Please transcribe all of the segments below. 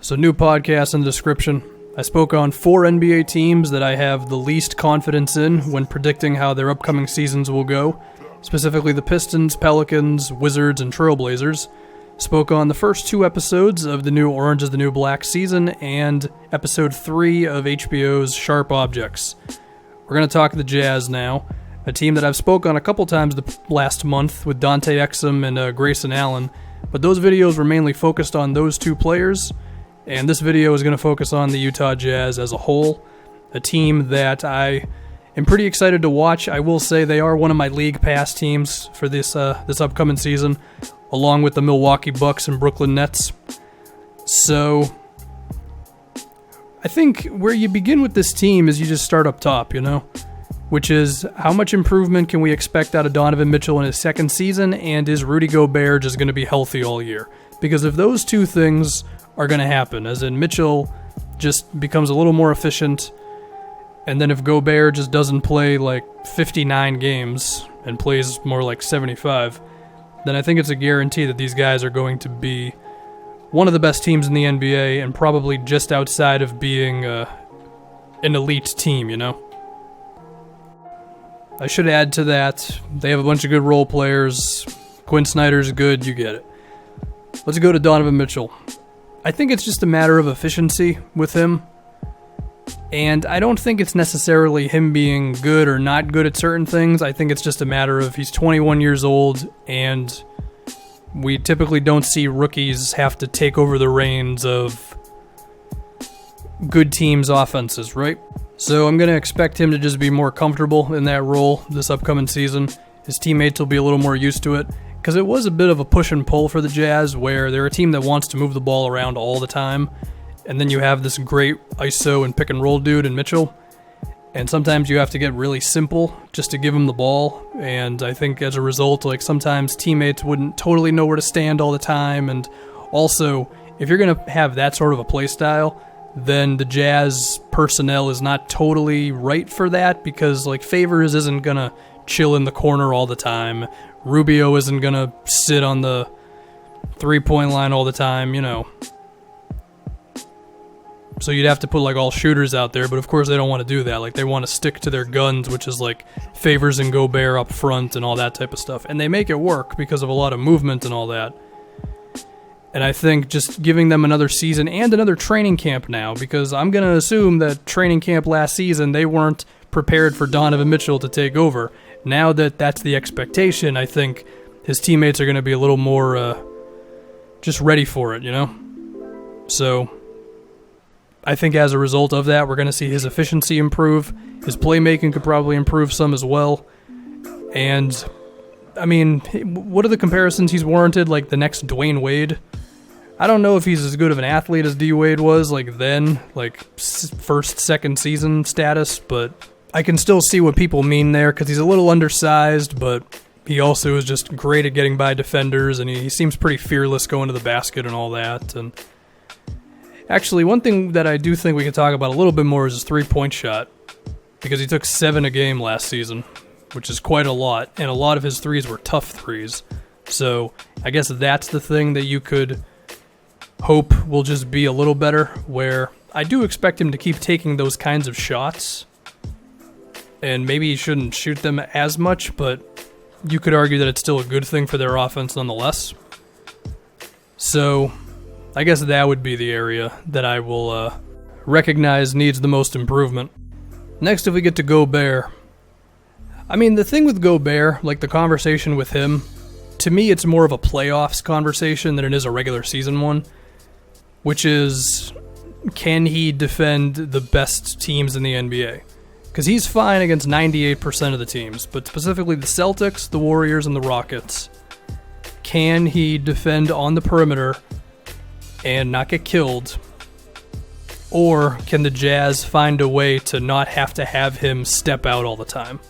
So, new podcast in the description. I spoke on 4 NBA teams that I have the least confidence in when predicting how their upcoming seasons will go, specifically the Pistons, Pelicans, Wizards, and Trailblazers. Spoke on the first 2 episodes of the new Orange is the New Black season and episode 3 of HBO's Sharp Objects. We're going to talk the Jazz now, a team that I've spoke on a couple times the last month with Dante Exum and Grayson Allen, but those videos were mainly focused on those 2 players. And this video is going to focus on the Utah Jazz as a whole, a team that I am pretty excited to watch. I will say they are one of my League Pass teams for this upcoming season, along with the Milwaukee Bucks and Brooklyn Nets. So I think where you begin with this team is you just start up top, which is how much improvement can we expect out of Donovan Mitchell in his second season, and is Rudy Gobert just going to be healthy all year? Because if those 2 things are going to happen, as in Mitchell just becomes a little more efficient, and then if Gobert just doesn't play like 59 games and plays more like 75, then I think it's a guarantee that these guys are going to be one of the best teams in the NBA and probably just outside of being an elite team, I should add to that, they have a bunch of good role players. Quinn Snyder's good, you get it. Let's go to Donovan Mitchell. I think it's just a matter of efficiency with him, and I don't think it's necessarily him being good or not good at certain things. I think it's just a matter of he's 21 years old, and we typically don't see rookies have to take over the reins of good teams' offenses, right? So I'm going to expect him to just be more comfortable in that role this upcoming season. His teammates will be a little more used to it. Because it was a bit of a push and pull for the Jazz, where they're a team that wants to move the ball around all the time, and then you have this great ISO and pick and roll dude in Mitchell, and sometimes you have to get really simple just to give him the ball, and I think as a result, sometimes teammates wouldn't totally know where to stand all the time, and also, if you're going to have that sort of a play style, then the Jazz personnel is not totally right for that, because Favors isn't going to chill in the corner all the time. Rubio isn't going to sit on the 3-point line all the time, So you'd have to put all shooters out there, but of course they don't want to do that. They want to stick to their guns, which is Favors and Gobert up front and all that type of stuff. And they make it work because of a lot of movement and all that. And I think just giving them another season and another training camp now, because I'm going to assume that training camp last season, they weren't prepared for Donovan Mitchell to take over. Now that that's the expectation, I think his teammates are going to be a little more just ready for it, So I think as a result of that, we're going to see his efficiency improve. His playmaking could probably improve some as well. And, what are the comparisons he's warranted? The next Dwayne Wade? I don't know if he's as good of an athlete as D. Wade was, then, first, second season status, but I can still see what people mean there, because he's a little undersized, but he also is just great at getting by defenders, and he seems pretty fearless going to the basket and all that. And actually, one thing that I do think we can talk about a little bit more is his 3-point shot, because he took 7 a game last season, which is quite a lot, and a lot of his threes were tough threes. So I guess that's the thing that you could hope will just be a little better, where I do expect him to keep taking those kinds of shots, and maybe he shouldn't shoot them as much, but you could argue that it's still a good thing for their offense nonetheless. So I guess that would be the area that I will recognize needs the most improvement. Next, if we get to Gobert. The thing with Gobert, the conversation with him, to me it's more of a playoffs conversation than it is a regular season one, which is, can he defend the best teams in the NBA? Because he's fine against 98% of the teams, but specifically the Celtics, the Warriors, and the Rockets. Can he defend on the perimeter and not get killed? Or can the Jazz find a way to not have to have him step out all the time?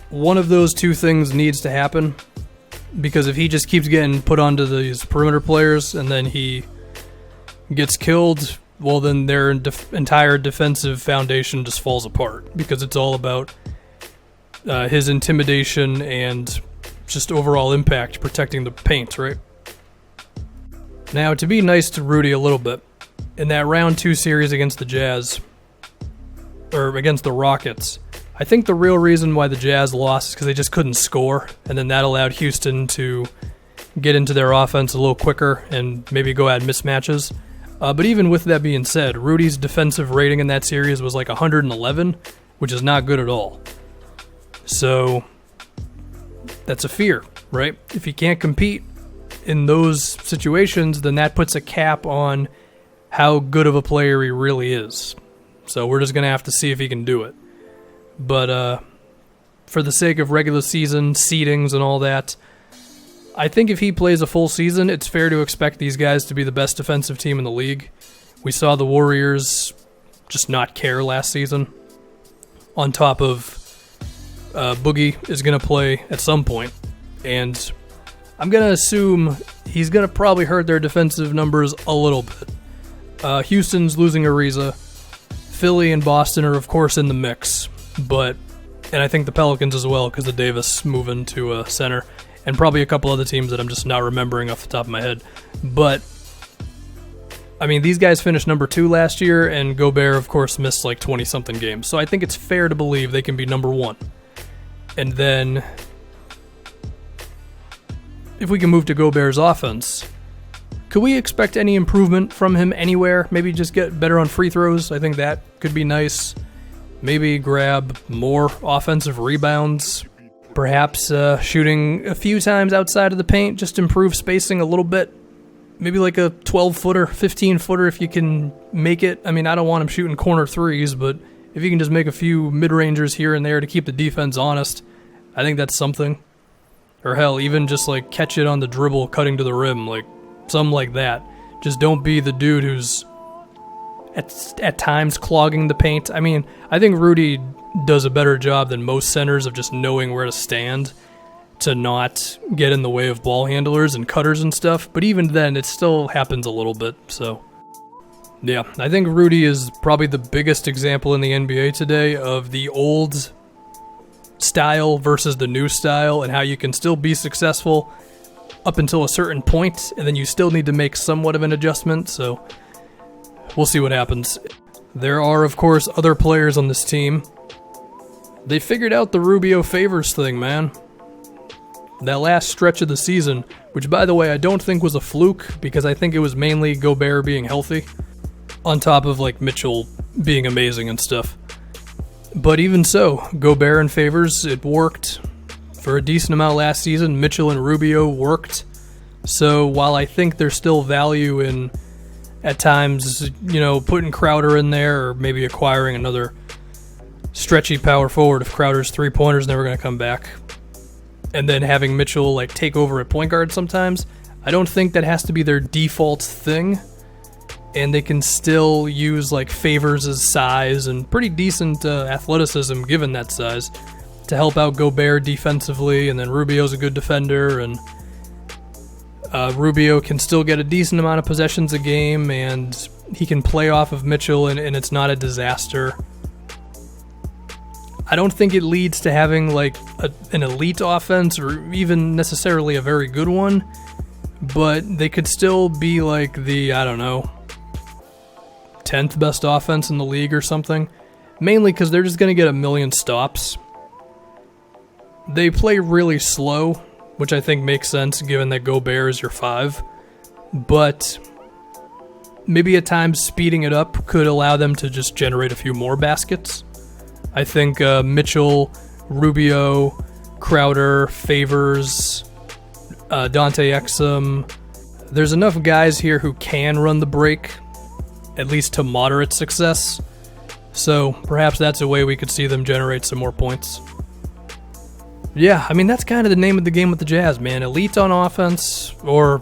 One of those 2 things needs to happen, because if he just keeps getting put onto these perimeter players and then he gets killed, well, then their entire defensive foundation just falls apart, because it's all about his intimidation and just overall impact protecting the paint, right? Now, to be nice to Rudy a little bit, in that round 2 series against the Jazz, or against the Rockets, I think the real reason why the Jazz lost is because they just couldn't score, and then that allowed Houston to get into their offense a little quicker and maybe go at mismatches. But even with that being said, Rudy's defensive rating in that series was like 111, which is not good at all. So that's a fear, right? If he can't compete in those situations, then that puts a cap on how good of a player he really is. So we're just going to have to see if he can do it. But for the sake of regular season, seedings and all that, I think if he plays a full season, it's fair to expect these guys to be the best defensive team in the league. We saw the Warriors just not care last season. On top of Boogie is going to play at some point, and I'm going to assume he's going to probably hurt their defensive numbers a little bit. Houston's losing Ariza. Philly and Boston are, of course, in the mix, and I think the Pelicans as well because of Davis moving to center, and probably a couple other teams that I'm just not remembering off the top of my head. But, I mean, these guys finished number 2 last year, and Gobert, of course, missed like 20-something games. So I think it's fair to believe they can be number 1. And then, if we can move to Gobert's offense, could we expect any improvement from him anywhere? Maybe just get better on free throws. I think that could be nice. Maybe grab more offensive rebounds. Perhaps shooting a few times outside of the paint, just improve spacing a little bit. Maybe like a 12-footer, 15-footer if you can make it. I mean, I don't want him shooting corner threes, but if you can just make a few mid-rangers here and there to keep the defense honest, I think that's something. Or hell, even just like catch it on the dribble, cutting to the rim, like something like that. Just don't be the dude who's at times clogging the paint. I mean, I think Rudy does a better job than most centers of just knowing where to stand to not get in the way of ball handlers and cutters and stuff. But even then, it still happens a little bit. So, yeah, I think Rudy is probably the biggest example in the NBA today of the old style versus the new style and how you can still be successful up until a certain point, and then you still need to make somewhat of an adjustment. So we'll see what happens. There are, of course, other players on this team. They figured out the Rubio Favors thing, man. That last stretch of the season, which, by the way, I don't think was a fluke, because I think it was mainly Gobert being healthy, on top of, like, Mitchell being amazing and stuff. But even so, Gobert and Favors, it worked for a decent amount last season. Mitchell and Rubio worked. So while I think there's still value in, at times, you know, putting Crowder in there or maybe acquiring another stretchy power forward if Crowder's three-pointer's never going to come back, and then having Mitchell like take over at point guard sometimes, I don't think that has to be their default thing, and they can still use like Favors' size and pretty decent athleticism given that size to help out Gobert defensively, and then Rubio's a good defender, and Rubio can still get a decent amount of possessions a game, and he can play off of Mitchell, and it's not a disaster. I don't think it leads to having like an elite offense or even necessarily a very good one, but they could still be like the, I don't know, 10th best offense in the league or something, mainly because they're just going to get a million stops. They play really slow, which I think makes sense given that Gobert is your 5, but maybe at times speeding it up could allow them to just generate a few more baskets. I think Mitchell, Rubio, Crowder, Favors, Dante Exum, there's enough guys here who can run the break, at least to moderate success, so perhaps that's a way we could see them generate some more points. Yeah, I mean, that's kind of the name of the game with the Jazz, man. Elite on offense, or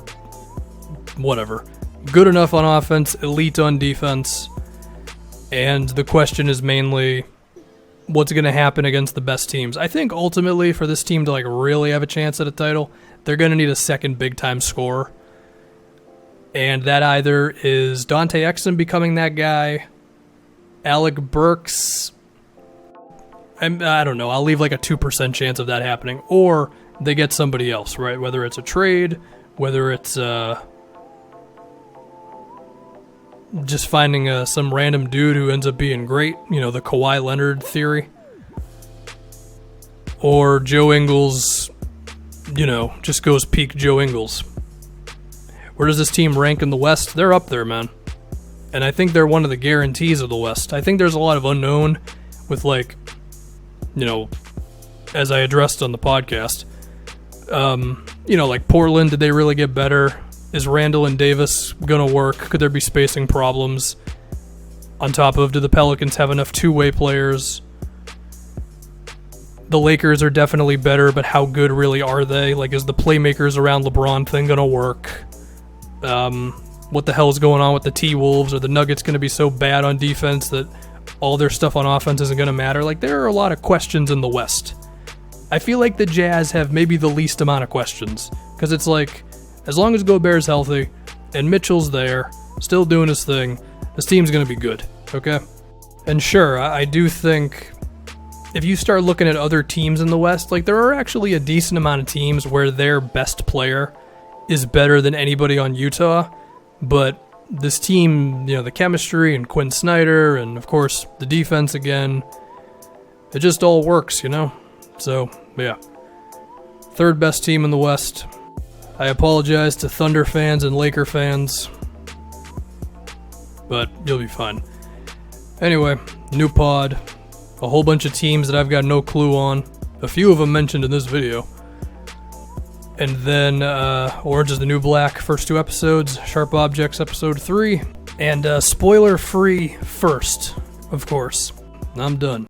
whatever. Good enough on offense, elite on defense, and the question is mainly what's going to happen against the best teams. I think ultimately for this team to like really have a chance at a title, they're going to need a second big-time scorer. And that either is Dante Exum becoming that guy, Alec Burks, I don't know, I'll leave like a 2% chance of that happening, or they get somebody else, right? Whether it's a trade, whether it's just finding some random dude who ends up being great, the Kawhi Leonard theory. Or Joe Ingles, just goes peak Joe Ingles. Where does this team rank in the West? They're up there, man. And I think they're one of the guarantees of the West. I think there's a lot of unknown with, as I addressed on the podcast. Like Portland, did they really get better? Is Randall and Davis going to work? Could there be spacing problems? On top of, do the Pelicans have enough two-way players? The Lakers are definitely better, but how good really are they? Like, is the playmakers around LeBron thing going to work? What the hell is going on with the T-Wolves? Are the Nuggets going to be so bad on defense that all their stuff on offense isn't going to matter? Like, there are a lot of questions in the West. I feel like the Jazz have maybe the least amount of questions. Because it's like, as long as Gobert's healthy, and Mitchell's there, still doing his thing, this team's going to be good, okay? And sure, I do think if you start looking at other teams in the West, like, there are actually a decent amount of teams where their best player is better than anybody on Utah, but this team, the chemistry and Quinn Snyder and, of course, the defense again, it just all works, So, yeah. Third best team in the West. I apologize to Thunder fans and Laker fans, but you'll be fine. Anyway, new pod. A whole bunch of teams that I've got no clue on. A few of them mentioned in this video. And then Orange is the New Black, first 2 episodes. Sharp Objects, episode 3. And spoiler-free first, of course. I'm done.